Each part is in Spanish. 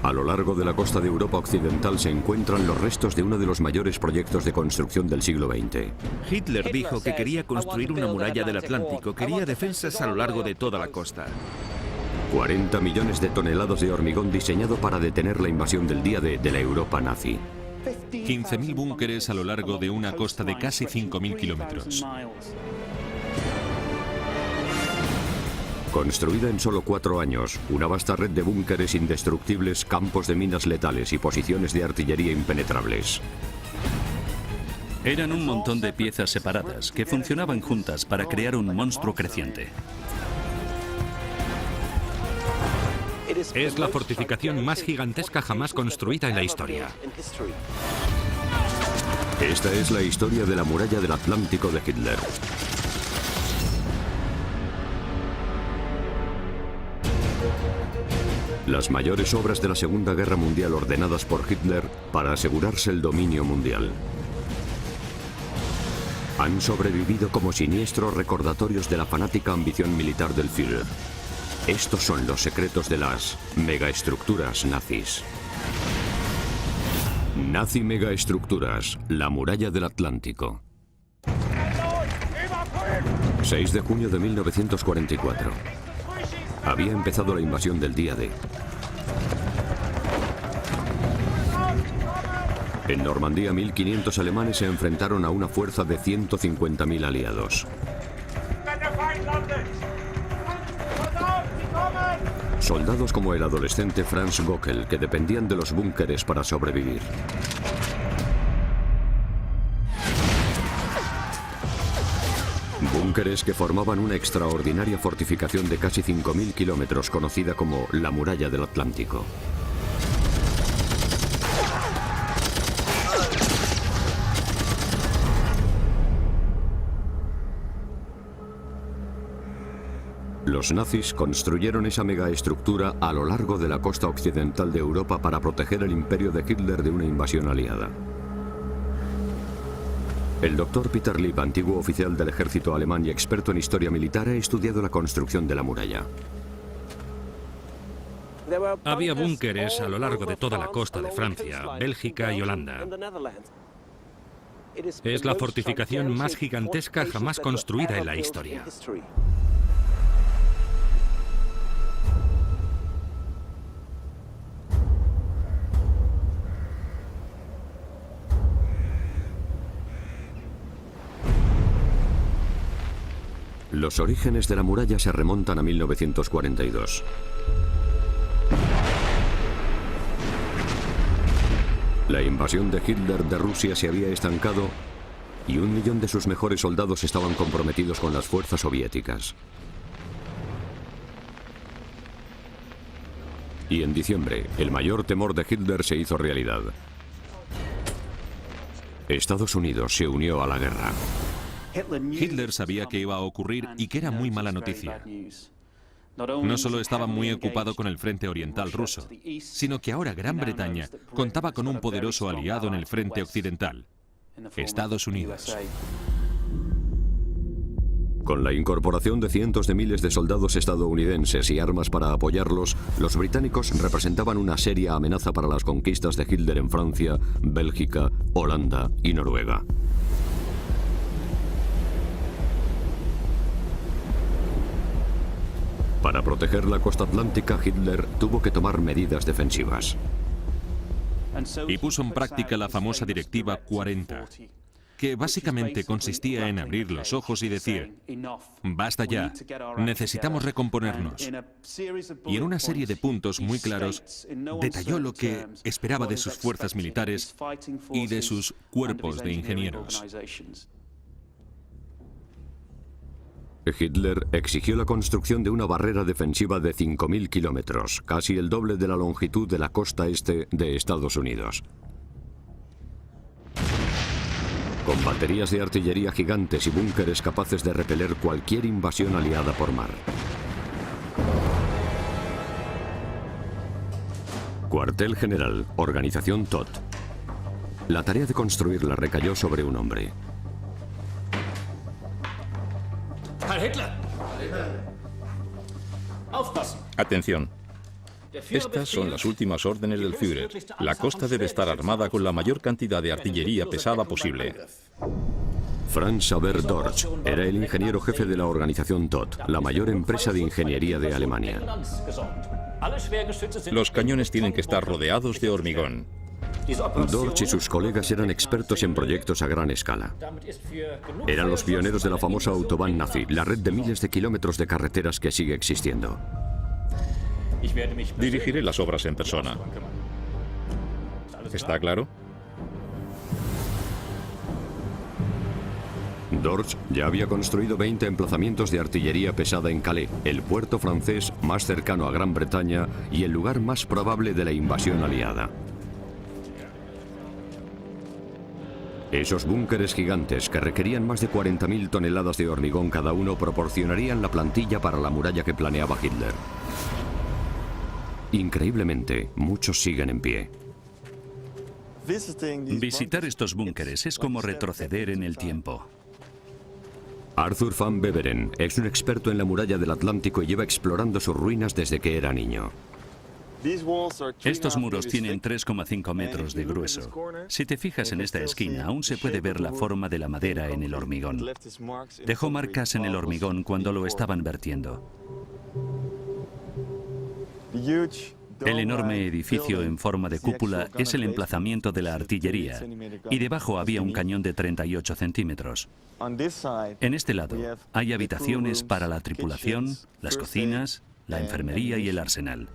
A lo largo de la costa de Europa Occidental se encuentran los restos de uno de los mayores proyectos de construcción del siglo XX. Hitler dijo que quería construir una muralla del Atlántico, quería defensas a lo largo de toda la costa. 40 millones de toneladas de hormigón diseñado para detener la invasión del día D de la Europa nazi. 15.000 búnkeres a lo largo de una costa de casi 5.000 kilómetros. Construida en solo 4 años, una vasta red de búnkeres indestructibles, campos de minas letales y posiciones de artillería impenetrables. Eran un montón de piezas separadas que funcionaban juntas para crear un monstruo creciente. Es la fortificación más gigantesca jamás construida en la historia. Esta es la historia de la muralla del Atlántico de Hitler. Las mayores obras de la Segunda Guerra Mundial ordenadas por Hitler para asegurarse el dominio mundial. Han sobrevivido como siniestros recordatorios de la fanática ambición militar del Führer. Estos son los secretos de las megaestructuras nazis. Nazi megaestructuras, la muralla del Atlántico. 6 de junio de 1944. Había empezado la invasión del día D. En Normandía, 1.500 alemanes se enfrentaron a una fuerza de 150.000 aliados. Soldados como el adolescente Franz Gockel, que dependían de los búnkeres para sobrevivir. Búnkeres que formaban una extraordinaria fortificación de casi 5.000 kilómetros, conocida como la Muralla del Atlántico. Los nazis construyeron esa megaestructura a lo largo de la costa occidental de Europa para proteger el imperio de Hitler de una invasión aliada. El doctor Peter Lieb, antiguo oficial del ejército alemán y experto en historia militar, ha estudiado la construcción de la muralla. Había búnkeres a lo largo de toda la costa de Francia, Bélgica y Holanda. Es la fortificación más gigantesca jamás construida en la historia. Los orígenes de la muralla se remontan a 1942. La invasión de Hitler de Rusia se había estancado y 1 millón de sus mejores soldados estaban comprometidos con las fuerzas soviéticas. Y en diciembre, el mayor temor de Hitler se hizo realidad. Estados Unidos se unió a la guerra. Hitler sabía que iba a ocurrir y que era muy mala noticia. No solo estaba muy ocupado con el frente oriental ruso, sino que ahora Gran Bretaña contaba con un poderoso aliado en el frente occidental, Estados Unidos. Con la incorporación de cientos de miles de soldados estadounidenses y armas para apoyarlos, los británicos representaban una seria amenaza para las conquistas de Hitler en Francia, Bélgica, Holanda y Noruega. Para proteger la costa atlántica, Hitler tuvo que tomar medidas defensivas. Y puso en práctica la famosa Directiva 40, que básicamente consistía en abrir los ojos y decir: basta ya, necesitamos recomponernos. Y en una serie de puntos muy claros detalló lo que esperaba de sus fuerzas militares y de sus cuerpos de ingenieros. Hitler exigió la construcción de una barrera defensiva de 5.000 kilómetros, casi el doble de la longitud de la costa este de Estados Unidos. Con baterías de artillería gigantes y búnkeres capaces de repeler cualquier invasión aliada por mar. Cuartel General, Organización Todt. La tarea de construirla recayó sobre un hombre. Atención. Estas son las últimas órdenes del Führer. La costa debe estar armada con la mayor cantidad de artillería pesada posible. Franz Xaver Dorsch era el ingeniero jefe de la organización Todt, la mayor empresa de ingeniería de Alemania. Los cañones tienen que estar rodeados de hormigón. Dorsch y sus colegas eran expertos en proyectos a gran escala. Eran los pioneros de la famosa Autobahn nazi, la red de miles de kilómetros de carreteras que sigue existiendo. Dirigiré las obras en persona. ¿Está claro? Dorsch ya había construido 20 emplazamientos de artillería pesada en Calais, el puerto francés más cercano a Gran Bretaña y el lugar más probable de la invasión aliada. Esos búnkeres gigantes, que requerían más de 40.000 toneladas de hormigón cada uno, proporcionarían la plantilla para la muralla que planeaba Hitler. Increíblemente, muchos siguen en pie. Visitar estos búnkeres es como retroceder en el tiempo. Arthur van Beveren es un experto en la muralla del Atlántico y lleva explorando sus ruinas desde que era niño. Estos muros tienen 3,5 metros de grueso. Si te fijas en esta esquina, aún se puede ver la forma de la madera en el hormigón. Dejó marcas en el hormigón cuando lo estaban vertiendo. El enorme edificio en forma de cúpula es el emplazamiento de la artillería y debajo había un cañón de 38 centímetros. En este lado hay habitaciones para la tripulación, las cocinas, la enfermería y el arsenal.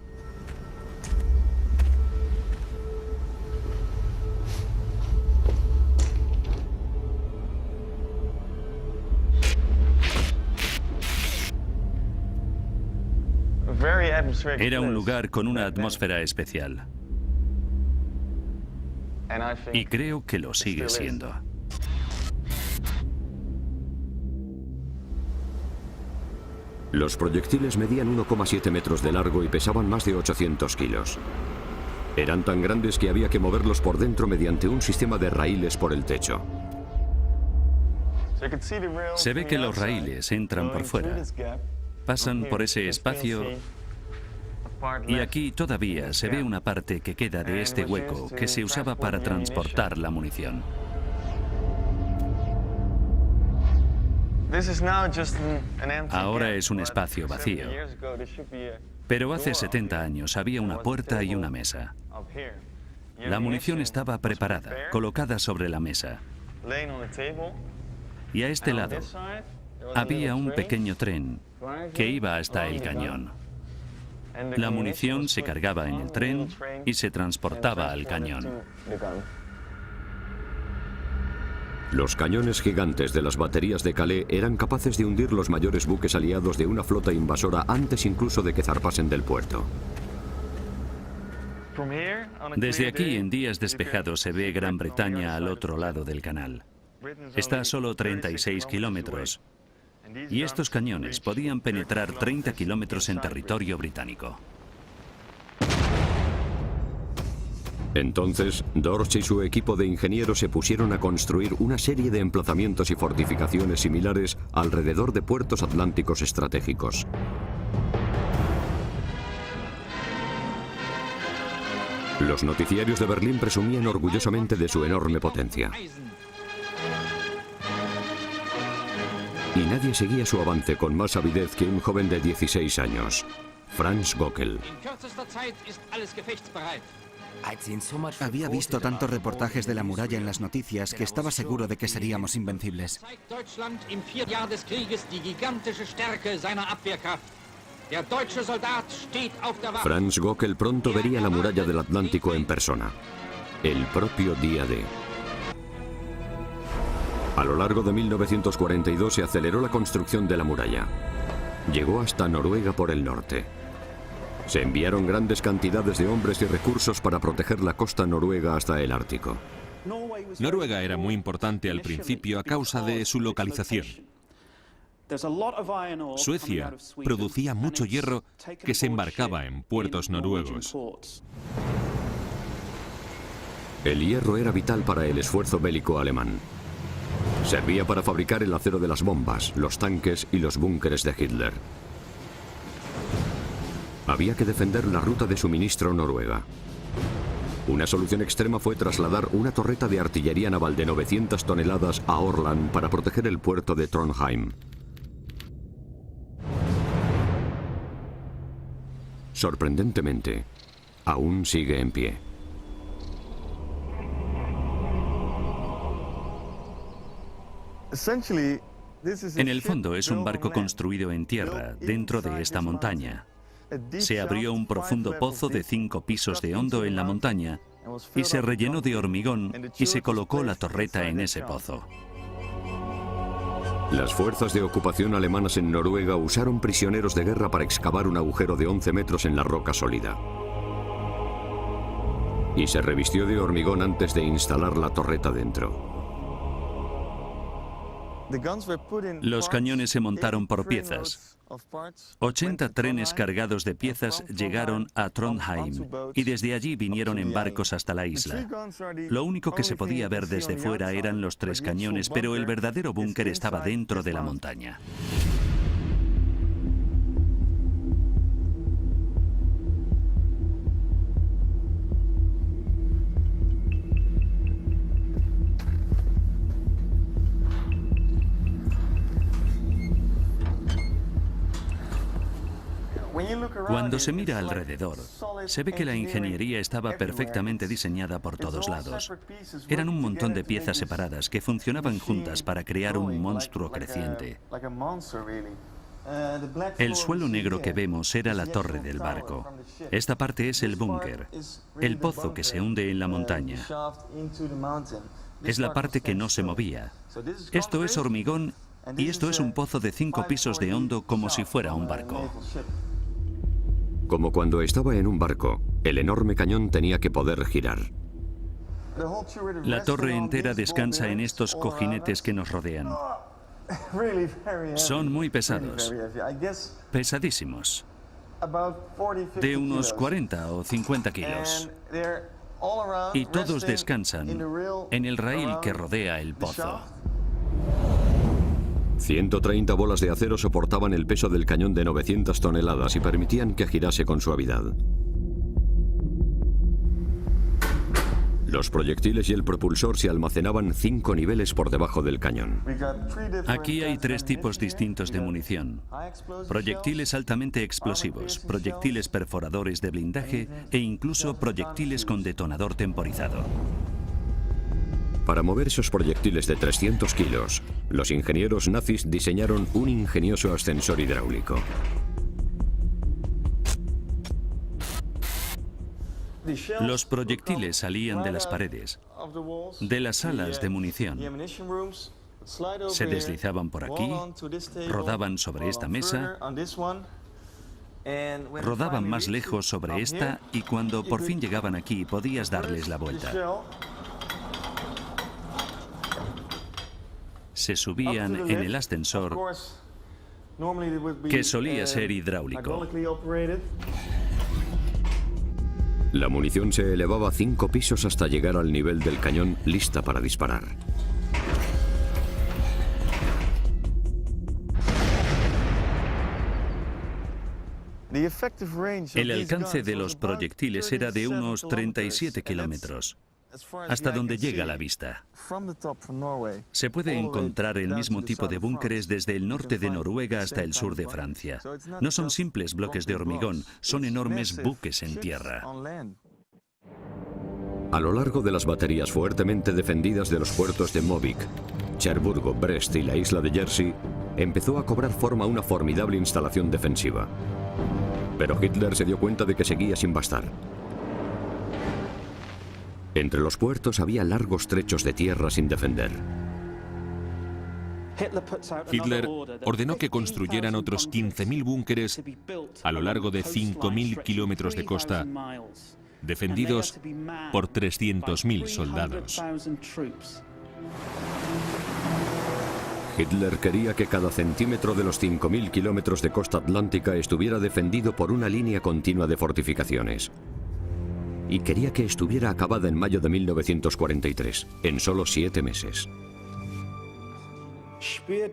Era un lugar con una atmósfera especial. Y creo que lo sigue siendo. Los proyectiles medían 1,7 metros de largo y pesaban más de 800 kilos. Eran tan grandes que había que moverlos por dentro mediante un sistema de raíles por el techo. Se ve que los raíles entran por fuera. Pasan por ese espacio y aquí todavía se ve una parte que queda de este hueco que se usaba para transportar la munición. Ahora es un espacio vacío, pero hace 70 años había una puerta y una mesa. La munición estaba preparada, colocada sobre la mesa. Y a este lado había un pequeño tren que iba hasta el cañón. La munición se cargaba en el tren y se transportaba al cañón. Los cañones gigantes de las baterías de Calais eran capaces de hundir los mayores buques aliados de una flota invasora antes incluso de que zarpasen del puerto. Desde aquí, en días despejados, se ve Gran Bretaña al otro lado del canal. Está a solo 36 kilómetros. Y estos cañones podían penetrar 30 kilómetros en territorio británico. Entonces, Dorsch y su equipo de ingenieros se pusieron a construir una serie de emplazamientos y fortificaciones similares alrededor de puertos atlánticos estratégicos. Los noticiarios de Berlín presumían orgullosamente de su enorme potencia. Y nadie seguía su avance con más avidez que un joven de 16 años, Franz Gockel. Había visto tantos reportajes de la muralla en las noticias que estaba seguro de que seríamos invencibles. Franz Gockel pronto vería la muralla del Atlántico en persona, el propio día D. A lo largo de 1942 se aceleró la construcción de la muralla. Llegó hasta Noruega por el norte. Se enviaron grandes cantidades de hombres y recursos para proteger la costa noruega hasta el Ártico. Noruega era muy importante al principio a causa de su localización. Suecia producía mucho hierro que se embarcaba en puertos noruegos. El hierro era vital para el esfuerzo bélico alemán. Servía para fabricar el acero de las bombas, los tanques y los búnkeres de Hitler. Había que defender la ruta de suministro noruega. Una solución extrema fue trasladar una torreta de artillería naval de 900 toneladas a Orland para proteger el puerto de Trondheim. Sorprendentemente, aún sigue en pie. En el fondo es un barco construido en tierra, dentro de esta montaña. Se abrió un profundo pozo de 5 pisos de hondo en la montaña y se rellenó de hormigón y se colocó la torreta en ese pozo. Las fuerzas de ocupación alemanas en Noruega usaron prisioneros de guerra para excavar un agujero de 11 metros en la roca sólida. Y se revistió de hormigón antes de instalar la torreta dentro. Los cañones se montaron por piezas. 80 trenes cargados de piezas llegaron a Trondheim y desde allí vinieron en barcos hasta la isla. Lo único que se podía ver desde fuera eran los 3 cañones, pero el verdadero búnker estaba dentro de la montaña. Cuando se mira alrededor, se ve que la ingeniería estaba perfectamente diseñada por todos lados. Eran un montón de piezas separadas que funcionaban juntas para crear un monstruo creciente. El suelo negro que vemos era la torre del barco. Esta parte es el búnker, el pozo que se hunde en la montaña. Es la parte que no se movía. Esto es hormigón y esto es un pozo de 5 pisos de hondo como si fuera un barco. Como cuando estaba en un barco, el enorme cañón tenía que poder girar. La torre entera descansa en estos cojinetes que nos rodean. Son muy pesados, pesadísimos, de unos 40 o 50 kilos. Y todos descansan en el raíl que rodea el pozo. 130 bolas de acero soportaban el peso del cañón de 900 toneladas y permitían que girase con suavidad. Los proyectiles y el propulsor se almacenaban 5 niveles por debajo del cañón. Aquí hay 3 tipos distintos de munición. Proyectiles altamente explosivos, proyectiles perforadores de blindaje e incluso proyectiles con detonador temporizado. Para mover esos proyectiles de 300 kilos, los ingenieros nazis diseñaron un ingenioso ascensor hidráulico. Los proyectiles salían de las paredes, de las salas de munición. Se deslizaban por aquí, rodaban sobre esta mesa, rodaban más lejos sobre esta y cuando por fin llegaban aquí podías darles la vuelta. Se subían en el ascensor, que solía ser hidráulico. La munición se elevaba 5 pisos hasta llegar al nivel del cañón, lista para disparar. El alcance de los proyectiles era de unos 37 kilómetros. Hasta donde llega la vista. Se puede encontrar el mismo tipo de búnkeres desde el norte de Noruega hasta el sur de Francia. No son simples bloques de hormigón, son enormes buques en tierra. A lo largo de las baterías fuertemente defendidas de los puertos de Movík, Cherburgo, Brest y la isla de Jersey, empezó a cobrar forma una formidable instalación defensiva. Pero Hitler se dio cuenta de que seguía sin bastar. Entre los puertos había largos trechos de tierra sin defender. Hitler ordenó que construyeran otros 15.000 búnkeres a lo largo de 5.000 kilómetros de costa, defendidos por 300.000 soldados. Hitler quería que cada centímetro de los 5.000 kilómetros de costa atlántica estuviera defendido por una línea continua de fortificaciones. Y quería que estuviera acabada en mayo de 1943, en solo 7 meses.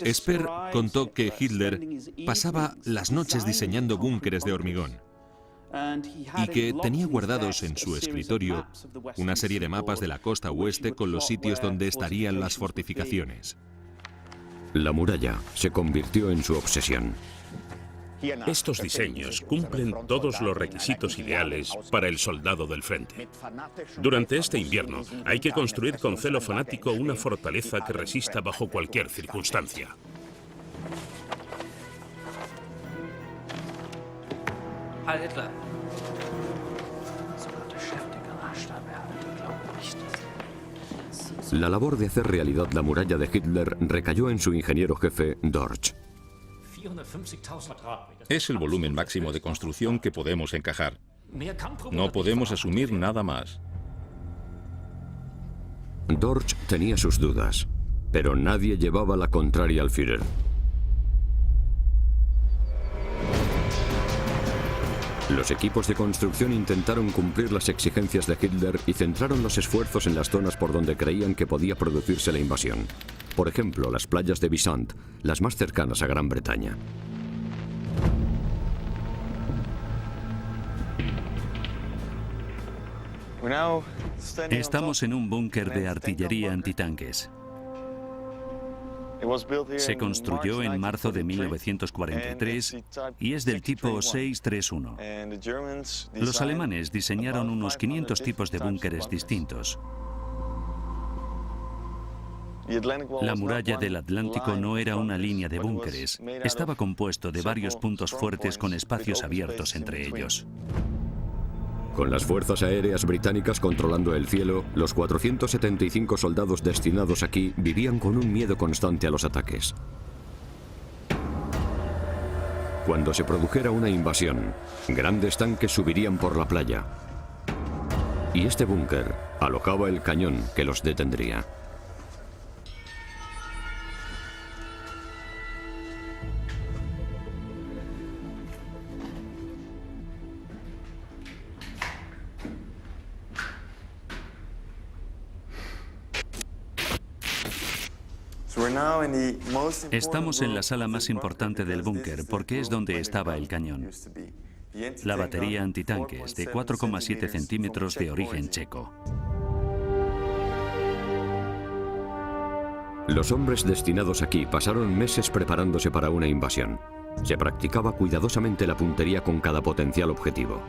Speer contó que Hitler pasaba las noches diseñando búnkeres de hormigón. y que tenía guardados en su escritorio una serie de mapas de la costa oeste con los sitios donde estarían las fortificaciones. La muralla se convirtió en su obsesión. Estos diseños cumplen todos los requisitos ideales para el soldado del frente. Durante este invierno hay que construir con celo fanático una fortaleza que resista bajo cualquier circunstancia. La labor de hacer realidad la muralla de Hitler recayó en su ingeniero jefe, Dorsch. Es el volumen máximo de construcción que podemos encajar. No podemos asumir nada más. Dorsch tenía sus dudas, pero nadie llevaba la contraria al Führer. Los equipos de construcción intentaron cumplir las exigencias de Hitler y centraron los esfuerzos en las zonas por donde creían que podía producirse la invasión. Por ejemplo, las playas de Bisant, las más cercanas a Gran Bretaña. Estamos en un búnker de artillería antitanques. Se construyó en marzo de 1943 y es del tipo 631. Los alemanes diseñaron unos 500 tipos de búnkeres distintos. La muralla del Atlántico no era una línea de búnkeres, estaba compuesto de varios puntos fuertes con espacios abiertos entre ellos. Con las fuerzas aéreas británicas controlando el cielo, los 475 soldados destinados aquí vivían con un miedo constante a los ataques. Cuando se produjera una invasión, grandes tanques subirían por la playa. Y este búnker alojaba el cañón que los detendría. Estamos en la sala más importante del búnker porque es donde estaba el cañón. La batería antitanques de 4,7 centímetros de origen checo. Los hombres destinados aquí pasaron meses preparándose para una invasión. Se practicaba cuidadosamente la puntería con cada potencial objetivo.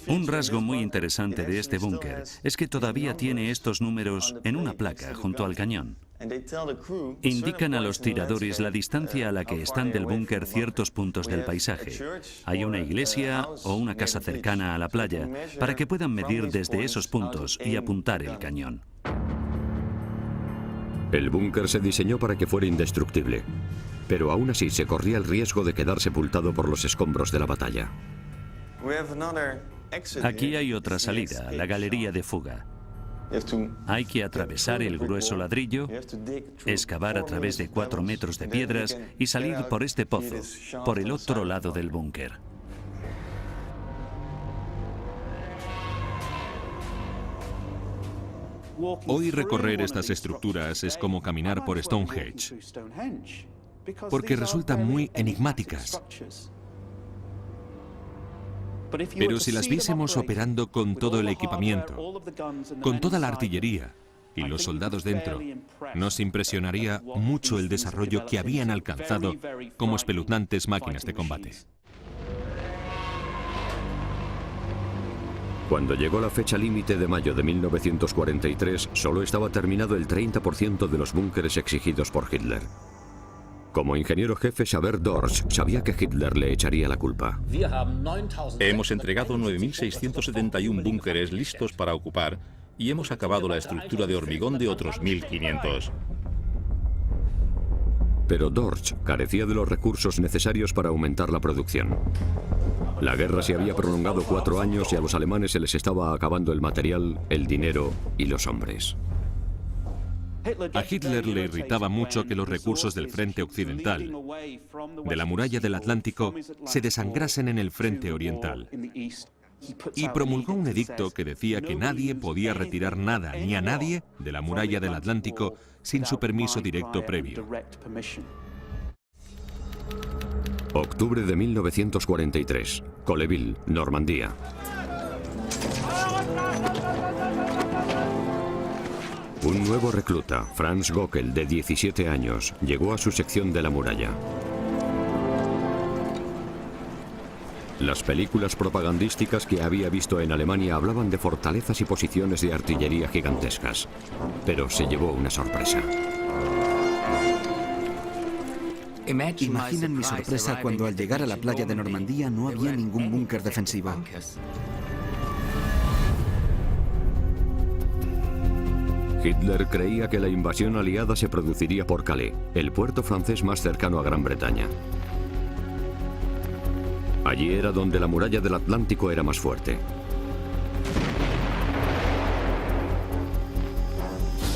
Un rasgo muy interesante de este búnker es que todavía tiene estos números en una placa junto al cañón. Indican a los tiradores la distancia a la que están del búnker ciertos puntos del paisaje. Hay una iglesia o una casa cercana a la playa para que puedan medir desde esos puntos y apuntar el cañón. El búnker se diseñó para que fuera indestructible, pero aún así se corría el riesgo de quedar sepultado por los escombros de la batalla. Aquí hay otra salida, la galería de fuga. Hay que atravesar el grueso ladrillo, excavar a través de 4 metros de piedras y salir por este pozo, por el otro lado del búnker. Hoy recorrer estas estructuras es como caminar por Stonehenge, porque resultan muy enigmáticas. Pero si las viésemos operando con todo el equipamiento, con toda la artillería y los soldados dentro, nos impresionaría mucho el desarrollo que habían alcanzado como espeluznantes máquinas de combate. Cuando llegó la fecha límite de mayo de 1943, solo estaba terminado el 30% de los búnkeres exigidos por Hitler. Como ingeniero jefe, Xaver Dorsch sabía que Hitler le echaría la culpa. Hemos entregado 9.671 búnkeres listos para ocupar y hemos acabado la estructura de hormigón de otros 1.500. Pero Dorsch carecía de los recursos necesarios para aumentar la producción. La guerra se había prolongado 4 años y a los alemanes se les estaba acabando el material, el dinero y los hombres. A Hitler le irritaba mucho que los recursos del frente occidental, de la muralla del Atlántico, se desangrasen en el frente oriental. Y promulgó un edicto que decía que nadie podía retirar nada ni a nadie de la muralla del Atlántico sin su permiso directo previo. Octubre de 1943. Colleville, Normandía. Un nuevo recluta, Franz Gockel, de 17 años, llegó a su sección de la muralla. Las películas propagandísticas que había visto en Alemania hablaban de fortalezas y posiciones de artillería gigantescas, pero se llevó una sorpresa. Imaginen mi sorpresa cuando al llegar a la playa de Normandía no había ningún búnker defensivo. Hitler creía que la invasión aliada se produciría por Calais, el puerto francés más cercano a Gran Bretaña. Allí era donde la muralla del Atlántico era más fuerte.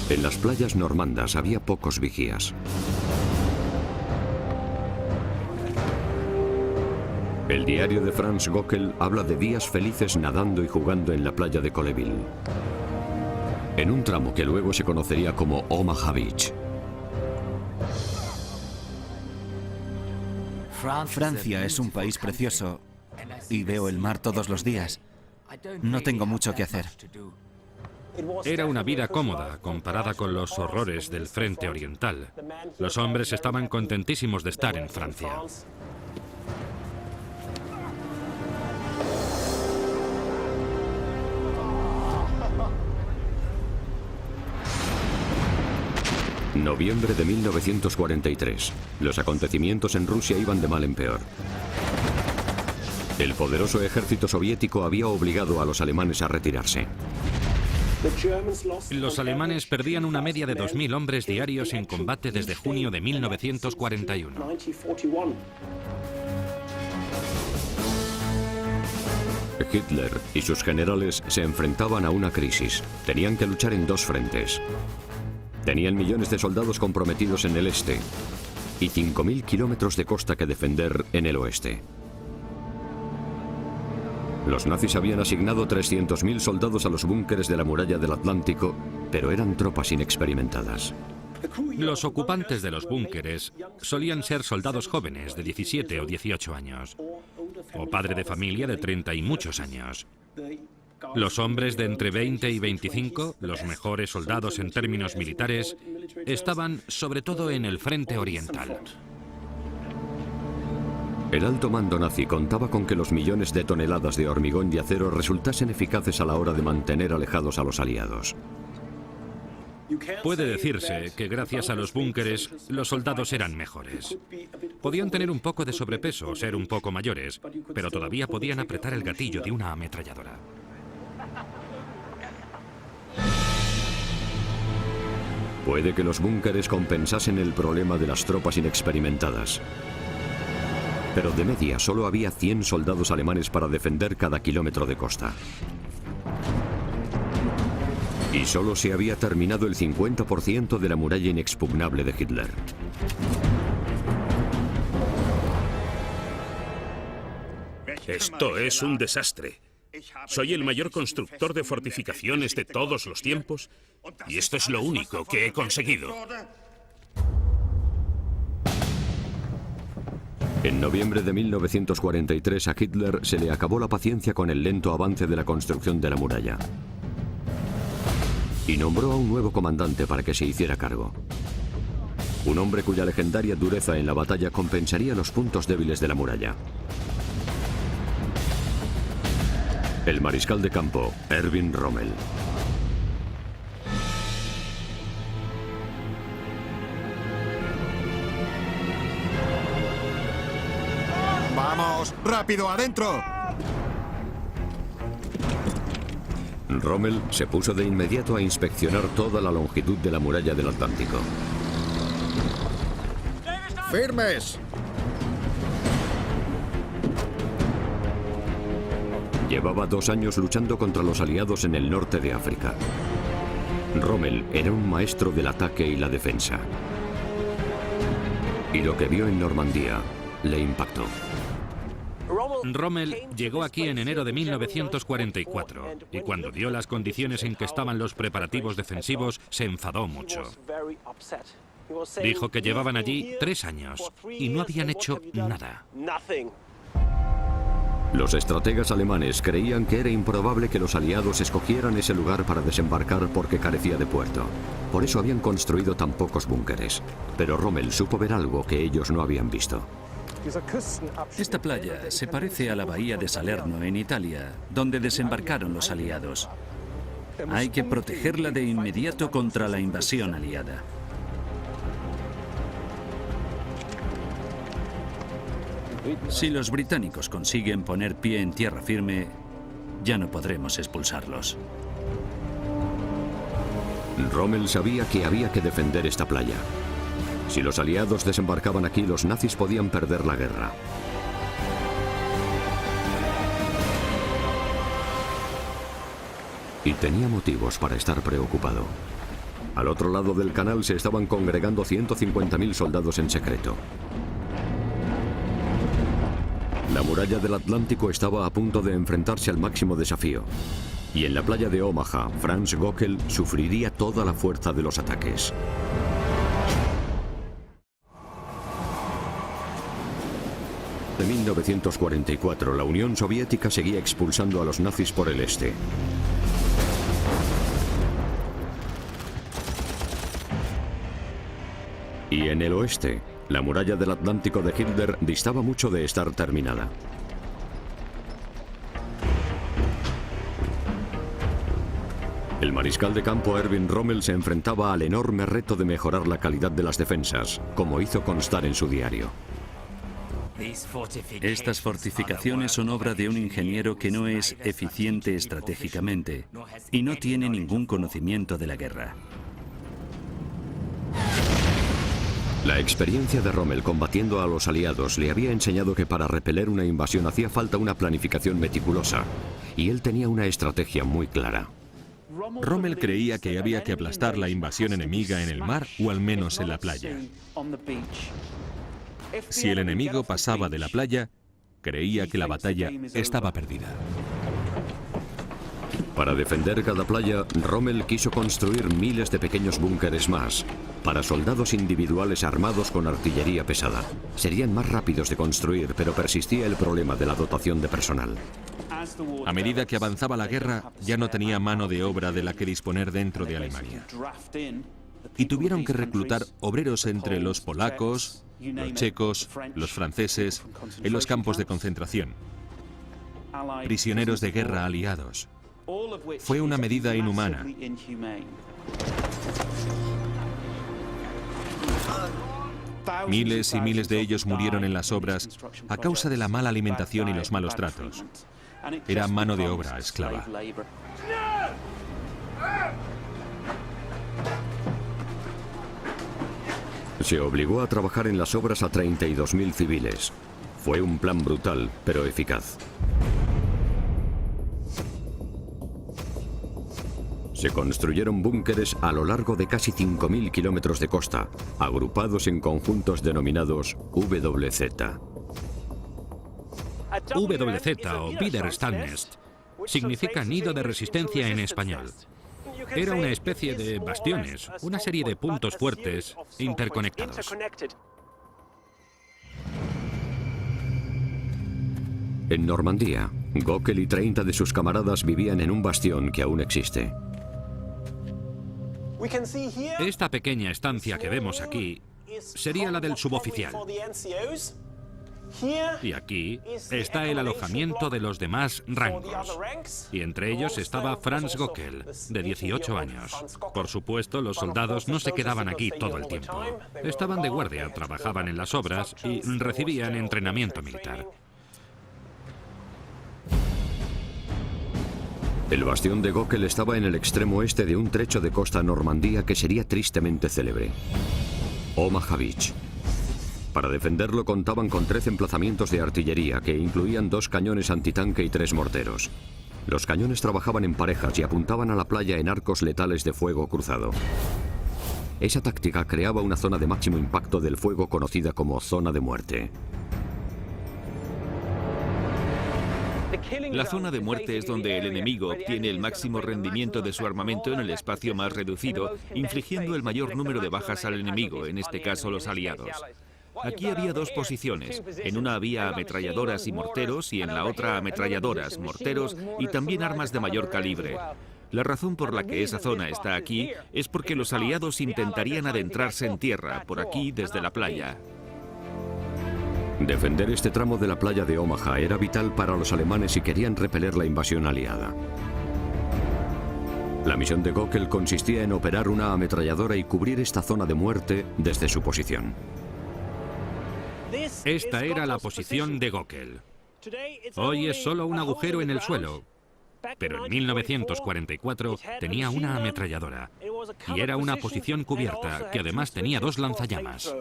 En las playas normandas había pocos vigías. El diario de Franz Gockel habla de días felices nadando y jugando en la playa de Colleville, en un tramo que luego se conocería como Omaha Beach. Francia es un país precioso y veo el mar todos los días. No tengo mucho que hacer. Era una vida cómoda comparada con los horrores del frente oriental. Los hombres estaban contentísimos de estar en Francia. Noviembre de 1943. Los acontecimientos en Rusia iban de mal en peor. El poderoso ejército soviético había obligado a los alemanes a retirarse. Los alemanes perdían una media de 2.000 hombres diarios en combate desde junio de 1941. Hitler y sus generales se enfrentaban a una crisis. Tenían que luchar en dos frentes. Tenían millones de soldados comprometidos en el este y 5.000 kilómetros de costa que defender en el oeste. Los nazis habían asignado 300.000 soldados a los búnkeres de la muralla del Atlántico, pero eran tropas inexperimentadas. Los ocupantes de los búnkeres solían ser soldados jóvenes de 17 o 18 años, o padre de familia de 30 y muchos años. Los hombres de entre 20 y 25, los mejores soldados en términos militares, estaban sobre todo en el frente oriental. El alto mando nazi contaba con que los millones de toneladas de hormigón y acero resultasen eficaces a la hora de mantener alejados a los aliados. Puede decirse que gracias a los búnkeres los soldados eran mejores. Podían tener un poco de sobrepeso, ser un poco mayores, pero todavía podían apretar el gatillo de una ametralladora. Puede que los búnkeres compensasen el problema de las tropas inexperimentadas. Pero de media solo había 100 soldados alemanes para defender cada kilómetro de costa. Y solo se había terminado el 50% de la muralla inexpugnable de Hitler. Esto es un desastre. Soy el mayor constructor de fortificaciones de todos los tiempos y esto es lo único que he conseguido. En noviembre de 1943 a Hitler se le acabó la paciencia con el lento avance de la construcción de la muralla. Y nombró a un nuevo comandante para que se hiciera cargo. Un hombre cuya legendaria dureza en la batalla compensaría los puntos débiles de la muralla. El mariscal de campo, Erwin Rommel. ¡Vamos! ¡Rápido, adentro! Rommel se puso de inmediato a inspeccionar toda la longitud de la muralla del Atlántico. ¡Firmes! Llevaba 2 años luchando contra los aliados en el norte de África. Rommel era un maestro del ataque y la defensa. Y lo que vio en Normandía le impactó. Rommel llegó aquí en enero de 1944 y cuando vio las condiciones en que estaban los preparativos defensivos se enfadó mucho. Dijo que llevaban allí 3 años y no habían hecho nada. Los estrategas alemanes creían que era improbable que los aliados escogieran ese lugar para desembarcar porque carecía de puerto. Por eso habían construido tan pocos búnkeres. Pero Rommel supo ver algo que ellos no habían visto. Esta playa se parece a la bahía de Salerno en Italia, donde desembarcaron los aliados. Hay que protegerla de inmediato contra la invasión aliada. Si los británicos consiguen poner pie en tierra firme, ya no podremos expulsarlos. Rommel sabía que había que defender esta playa. Si los aliados desembarcaban aquí, los nazis podían perder la guerra. Y tenía motivos para estar preocupado. Al otro lado del canal se estaban congregando 150.000 soldados en secreto. La muralla del Atlántico estaba a punto de enfrentarse al máximo desafío. Y en la playa de Omaha, Franz Göckel sufriría toda la fuerza de los ataques. En 1944, la Unión Soviética seguía expulsando a los nazis por el este. Y en el oeste, la muralla del Atlántico de Hitler distaba mucho de estar terminada. El mariscal de campo Erwin Rommel se enfrentaba al enorme reto de mejorar la calidad de las defensas, como hizo constar en su diario. Estas fortificaciones son obra de un ingeniero que no es eficiente estratégicamente y no tiene ningún conocimiento de la guerra. La experiencia de Rommel combatiendo a los aliados le había enseñado que para repeler una invasión hacía falta una planificación meticulosa, y él tenía una estrategia muy clara. Rommel creía que había que aplastar la invasión enemiga en el mar o al menos en la playa. Si el enemigo pasaba de la playa, creía que la batalla estaba perdida. Para defender cada playa, Rommel quiso construir miles de pequeños búnkeres más, para soldados individuales armados con artillería pesada. Serían más rápidos de construir, pero persistía el problema de la dotación de personal. A medida que avanzaba la guerra, ya no tenía mano de obra de la que disponer dentro de Alemania. Y tuvieron que reclutar obreros entre los polacos, los checos, los franceses, en los campos de concentración. Prisioneros de guerra aliados. Fue una medida inhumana. Miles y miles de ellos murieron en las obras a causa de la mala alimentación y los malos tratos. Era mano de obra esclava. Se obligó a trabajar en las obras a 32.000 civiles. Fue un plan brutal, pero eficaz. Se construyeron búnkeres a lo largo de casi 5.000 kilómetros de costa, agrupados en conjuntos denominados WZ. WZ o Widerstandnest significa nido de resistencia en español. Era una especie de bastiones, una serie de puntos fuertes interconectados. En Normandía, Göckel y 30 de sus camaradas vivían en un bastión que aún existe. Esta pequeña estancia que vemos aquí sería la del suboficial. Y aquí está el alojamiento de los demás rangos. Y entre ellos estaba Franz Göckel, de 18 años. Por supuesto, los soldados no se quedaban aquí todo el tiempo. Estaban de guardia, trabajaban en las obras y recibían entrenamiento militar. El bastión de Göckel estaba en el extremo este de un trecho de costa normandía que sería tristemente célebre: Omaha Beach. Para defenderlo contaban con 13 emplazamientos de artillería que incluían 2 cañones antitanque y 3 morteros. Los cañones trabajaban en parejas y apuntaban a la playa en arcos letales de fuego cruzado. Esa táctica creaba una zona de máximo impacto del fuego conocida como zona de muerte. La zona de muerte es donde el enemigo obtiene el máximo rendimiento de su armamento en el espacio más reducido, infligiendo el mayor número de bajas al enemigo, en este caso los aliados. Aquí había dos posiciones. En una había ametralladoras y morteros y en la otra ametralladoras, morteros y también armas de mayor calibre. La razón por la que esa zona está aquí es porque los aliados intentarían adentrarse en tierra, por aquí, desde la playa. Defender este tramo de la playa de Omaha era vital para los alemanes si querían repeler la invasión aliada. La misión de Gockel consistía en operar una ametralladora y cubrir esta zona de muerte desde su posición. Esta era la posición de Gockel. Hoy es solo un agujero en el suelo, pero en 1944 tenía una ametralladora y era una posición cubierta que además tenía dos lanzallamas.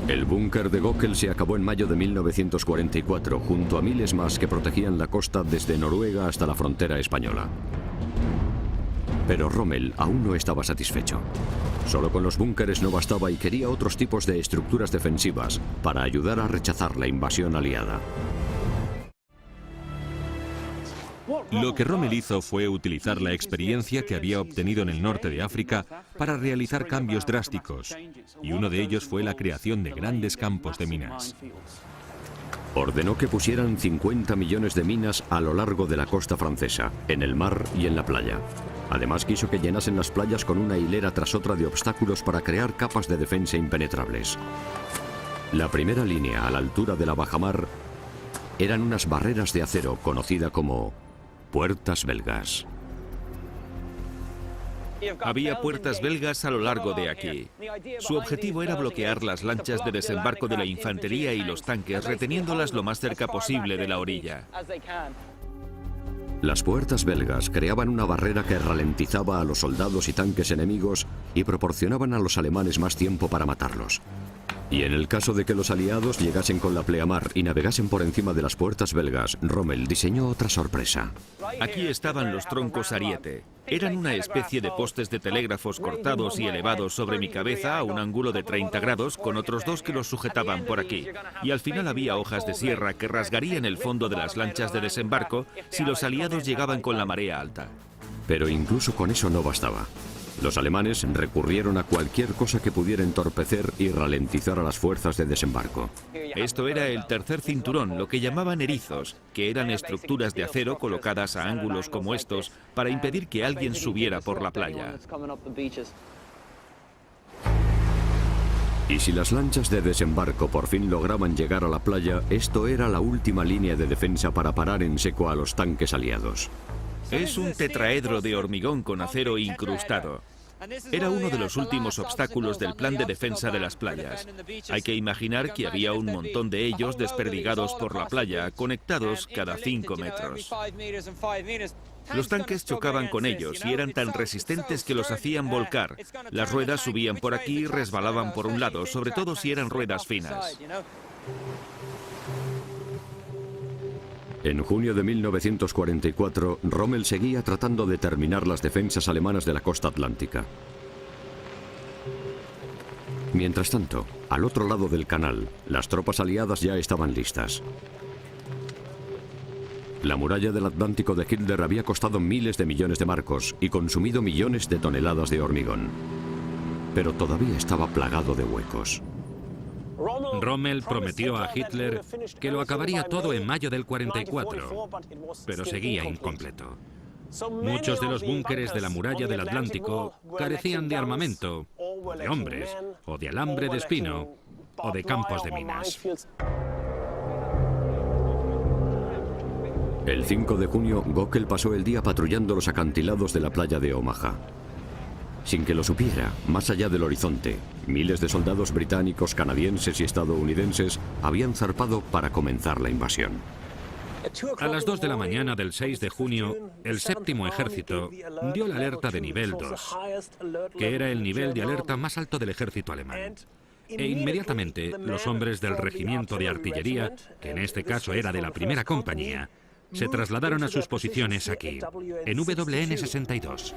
El búnker de Gockel se acabó en mayo de 1944, junto a miles más que protegían la costa desde Noruega hasta la frontera española. Pero Rommel aún no estaba satisfecho. Solo con los búnkeres no bastaba y quería otros tipos de estructuras defensivas para ayudar a rechazar la invasión aliada. Lo que Rommel hizo fue utilizar la experiencia que había obtenido en el norte de África para realizar cambios drásticos, y uno de ellos fue la creación de grandes campos de minas. Ordenó que pusieran 50 millones de minas a lo largo de la costa francesa, en el mar y en la playa. Además quiso que llenasen las playas con una hilera tras otra de obstáculos para crear capas de defensa impenetrables. La primera línea a la altura de la bajamar eran unas barreras de acero conocida como puertas belgas. Había puertas belgas a lo largo de aquí. Su objetivo era bloquear las lanchas de desembarco de la infantería y los tanques, reteniéndolas lo más cerca posible de la orilla. Las puertas belgas creaban una barrera que ralentizaba a los soldados y tanques enemigos y proporcionaban a los alemanes más tiempo para matarlos. Y en el caso de que los aliados llegasen con la pleamar y navegasen por encima de las puertas belgas, Rommel diseñó otra sorpresa. Aquí estaban los troncos ariete. Eran una especie de postes de telégrafos cortados y elevados sobre mi cabeza a un ángulo de 30 grados, con otros dos que los sujetaban por aquí. Y al final había hojas de sierra que rasgarían el fondo de las lanchas de desembarco si los aliados llegaban con la marea alta. Pero incluso con eso no bastaba. Los alemanes recurrieron a cualquier cosa que pudiera entorpecer y ralentizar a las fuerzas de desembarco. Esto era el tercer cinturón, lo que llamaban erizos, que eran estructuras de acero colocadas a ángulos como estos para impedir que alguien subiera por la playa. Y si las lanchas de desembarco por fin lograban llegar a la playa, esto era la última línea de defensa para parar en seco a los tanques aliados. Es un tetraedro de hormigón con acero incrustado. Era uno de los últimos obstáculos del plan de defensa de las playas. Hay que imaginar que había un montón de ellos desperdigados por la playa, conectados cada 5 metros. Los tanques chocaban con ellos y eran tan resistentes que los hacían volcar. Las ruedas subían por aquí y resbalaban por un lado, sobre todo si eran ruedas finas. En junio de 1944, Rommel seguía tratando de terminar las defensas alemanas de la costa atlántica. Mientras tanto, al otro lado del canal, las tropas aliadas ya estaban listas. La muralla del Atlántico de Hitler había costado miles de millones de marcos y consumido millones de toneladas de hormigón. Pero todavía estaba plagado de huecos. Rommel prometió a Hitler que lo acabaría todo en mayo del 44, pero seguía incompleto. Muchos de los búnkeres de la muralla del Atlántico carecían de armamento, o de hombres, o de alambre de espino, o de campos de minas. El 5 de junio, Gockel pasó el día patrullando los acantilados de la playa de Omaha. Sin que lo supiera, más allá del horizonte, miles de soldados británicos, canadienses y estadounidenses habían zarpado para comenzar la invasión. A las 2 de la mañana del 6 de junio, el séptimo ejército dio la alerta de nivel 2, que era el nivel de alerta más alto del ejército alemán. E inmediatamente, los hombres del regimiento de artillería, que en este caso era de la primera compañía, se trasladaron a sus posiciones aquí, en WN 62.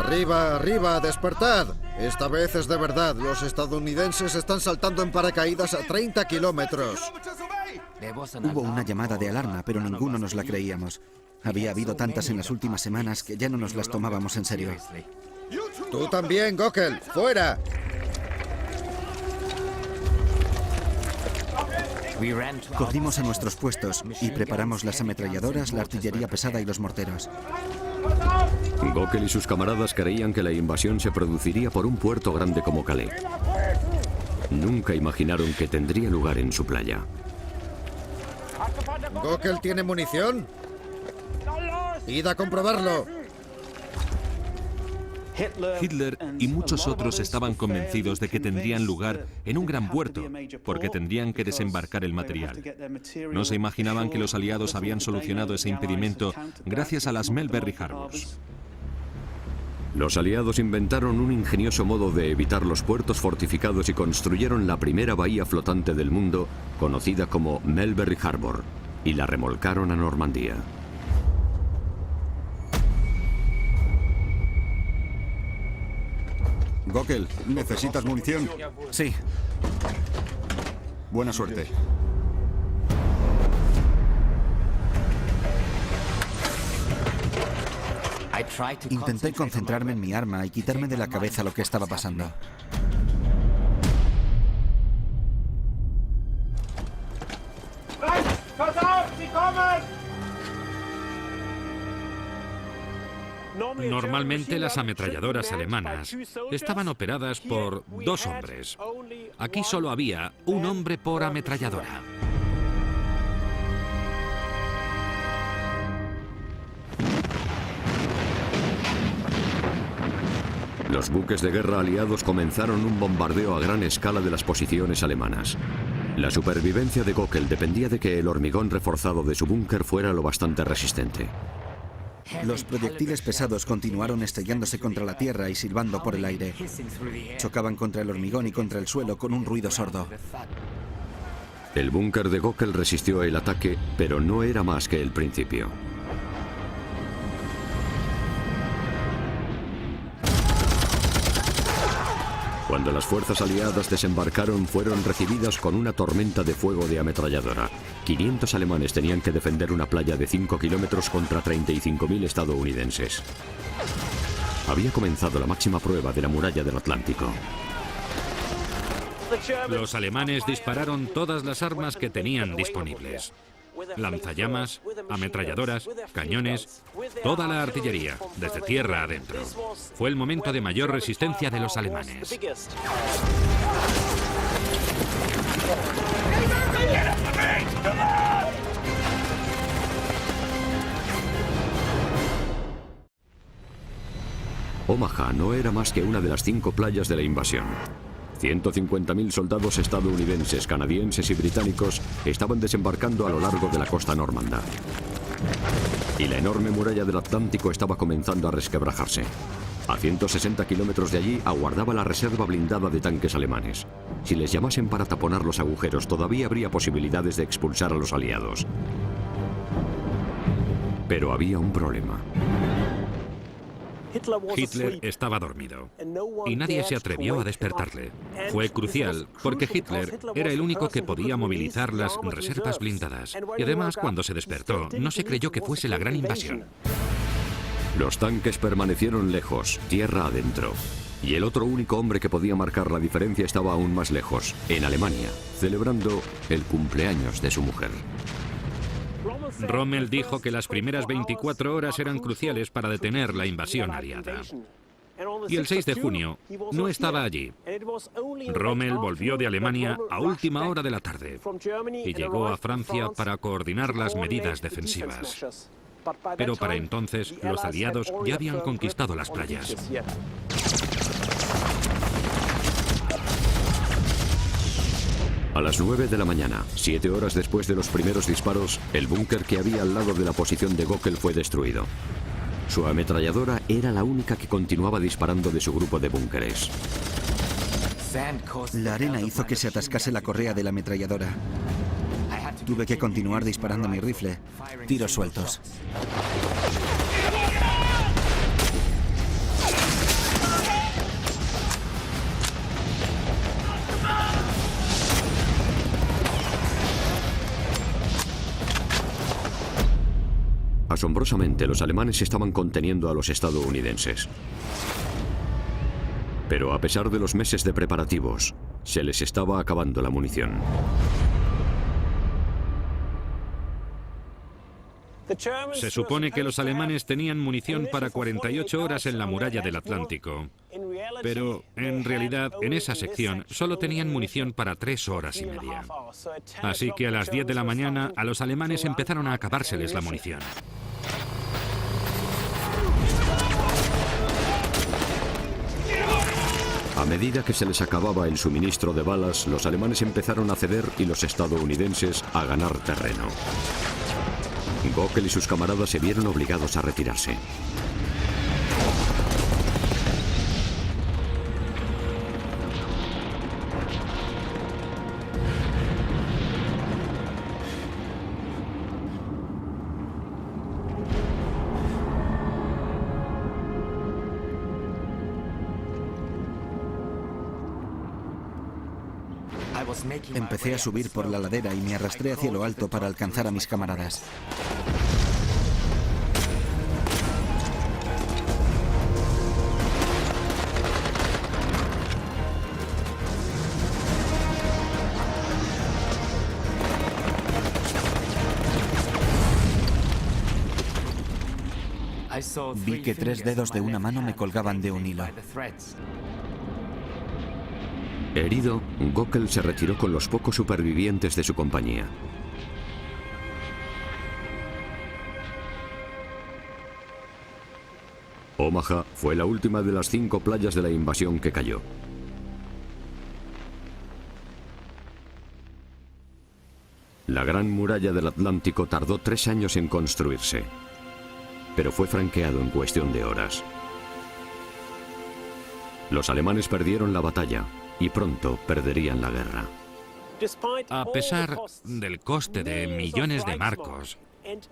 Arriba, arriba, despertad. Esta vez es de verdad. Los estadounidenses están saltando en paracaídas a 30 kilómetros. Hubo una llamada de alarma, pero ninguno nos la creíamos. Había habido tantas en las últimas semanas que ya no nos las tomábamos en serio. Tú también, Gockel. ¡Fuera! Corrimos a nuestros puestos y preparamos las ametralladoras, la artillería pesada y los morteros. Gockel y sus camaradas creían que la invasión se produciría por un puerto grande como Calais. Nunca imaginaron que tendría lugar en su playa. ¿Gockel tiene munición? ¡Id a comprobarlo! Hitler y muchos otros estaban convencidos de que tendrían lugar en un gran puerto, porque tendrían que desembarcar el material. No se imaginaban que los aliados habían solucionado ese impedimento gracias a las Melbury Harbors. Los aliados inventaron un ingenioso modo de evitar los puertos fortificados y construyeron la primera bahía flotante del mundo, conocida como Melbury Harbor, y la remolcaron a Normandía. Gockel, ¿necesitas munición? Sí. Buena suerte. Intenté concentrarme en mi arma y quitarme de la cabeza lo que estaba pasando. Normalmente las ametralladoras alemanas estaban operadas por 2 hombres. Aquí solo había un hombre por ametralladora. Los buques de guerra aliados comenzaron un bombardeo a gran escala de las posiciones alemanas. La supervivencia de Gockel dependía de que el hormigón reforzado de su búnker fuera lo bastante resistente. Los proyectiles pesados continuaron estrellándose contra la tierra y silbando por el aire. Chocaban contra el hormigón y contra el suelo con un ruido sordo. El búnker de Gockel resistió el ataque, pero no era más que el principio. Cuando las fuerzas aliadas desembarcaron, fueron recibidas con una tormenta de fuego de ametralladora. 500 alemanes tenían que defender una playa de 5 kilómetros contra 35.000 estadounidenses. Había comenzado la máxima prueba de la muralla del Atlántico. Los alemanes dispararon todas las armas que tenían disponibles. Lanzallamas, ametralladoras, cañones, toda la artillería, desde tierra adentro. Fue el momento de mayor resistencia de los alemanes. Omaha no era más que una de las 5 playas de la invasión. 150.000 soldados estadounidenses, canadienses y británicos estaban desembarcando a lo largo de la costa normanda. Y la enorme muralla del Atlántico estaba comenzando a resquebrajarse. A 160 kilómetros de allí aguardaba la reserva blindada de tanques alemanes. Si les llamasen para taponar los agujeros, todavía habría posibilidades de expulsar a los aliados. Pero había un problema. Hitler estaba dormido y nadie se atrevió a despertarle. Fue crucial porque Hitler era el único que podía movilizar las reservas blindadas. Y además, cuando se despertó, no se creyó que fuese la gran invasión. Los tanques permanecieron lejos, tierra adentro. Y el otro único hombre que podía marcar la diferencia estaba aún más lejos, en Alemania, celebrando el cumpleaños de su mujer. Rommel dijo que las primeras 24 horas eran cruciales para detener la invasión aliada. Y el 6 de junio no estaba allí. Rommel volvió de Alemania a última hora de la tarde y llegó a Francia para coordinar las medidas defensivas. Pero para entonces los aliados ya habían conquistado las playas. A las 9 de la mañana, 7 horas después de los primeros disparos, el búnker que había al lado de la posición de Gockel fue destruido. Su ametralladora era la única que continuaba disparando de su grupo de búnkeres. La arena hizo que se atascase la correa de la ametralladora. Tuve que continuar disparando mi rifle. Tiros sueltos. Asombrosamente, los alemanes estaban conteniendo a los estadounidenses. Pero a pesar de los meses de preparativos, se les estaba acabando la munición. Se supone que los alemanes tenían munición para 48 horas en la muralla del Atlántico. Pero, en realidad, en esa sección solo tenían munición para 3 horas y media. Así que a las 10 de la mañana a los alemanes empezaron a acabárseles la munición. A medida que se les acababa el suministro de balas, los alemanes empezaron a ceder y los estadounidenses a ganar terreno. Göckel y sus camaradas se vieron obligados a retirarse. Empecé a subir por la ladera y me arrastré hacia lo alto para alcanzar a mis camaradas. Vi que 3 dedos de una mano me colgaban de un hilo. Herido, Göckel se retiró con los pocos supervivientes de su compañía. Omaha fue la última de las 5 playas de la invasión que cayó. La Gran Muralla del Atlántico tardó 3 años en construirse, pero fue franqueado en cuestión de horas. Los alemanes perdieron la batalla y pronto perderían la guerra. A pesar del coste de millones de marcos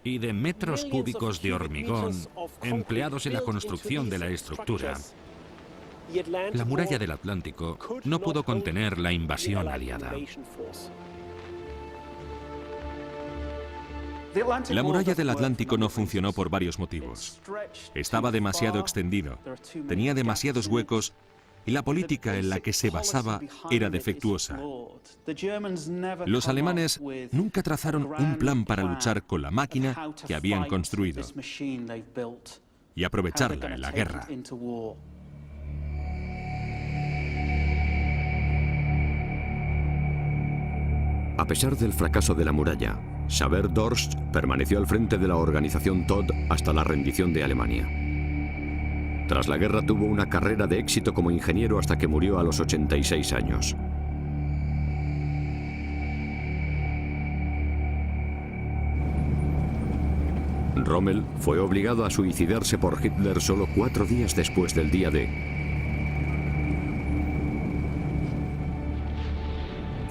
y de metros cúbicos de hormigón empleados en la construcción de la estructura, la muralla del Atlántico no pudo contener la invasión aliada. La muralla del Atlántico no funcionó por varios motivos. Estaba demasiado extendido, tenía demasiados huecos y la política en la que se basaba era defectuosa. Los alemanes nunca trazaron un plan para luchar con la máquina que habían construido y aprovecharla en la guerra. A pesar del fracaso de la muralla, Xaver-Dorst permaneció al frente de la organización Todt hasta la rendición de Alemania. Tras la guerra tuvo una carrera de éxito como ingeniero hasta que murió a los 86 años. Rommel fue obligado a suicidarse por Hitler solo 4 días después del día D.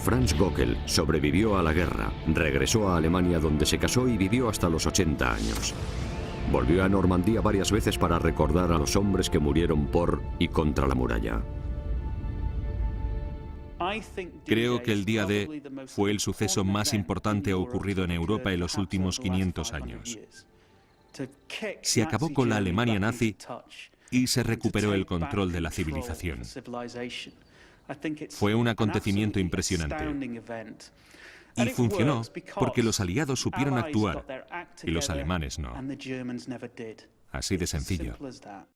Franz Göckel sobrevivió a la guerra, regresó a Alemania donde se casó y vivió hasta los 80 años. Volvió a Normandía varias veces para recordar a los hombres que murieron por y contra la muralla. Creo que el día D fue el suceso más importante ocurrido en Europa en los últimos 500 años. Se acabó con la Alemania nazi y se recuperó el control de la civilización. Fue un acontecimiento impresionante. Y funcionó porque los aliados supieron actuar y los alemanes no. Así de sencillo.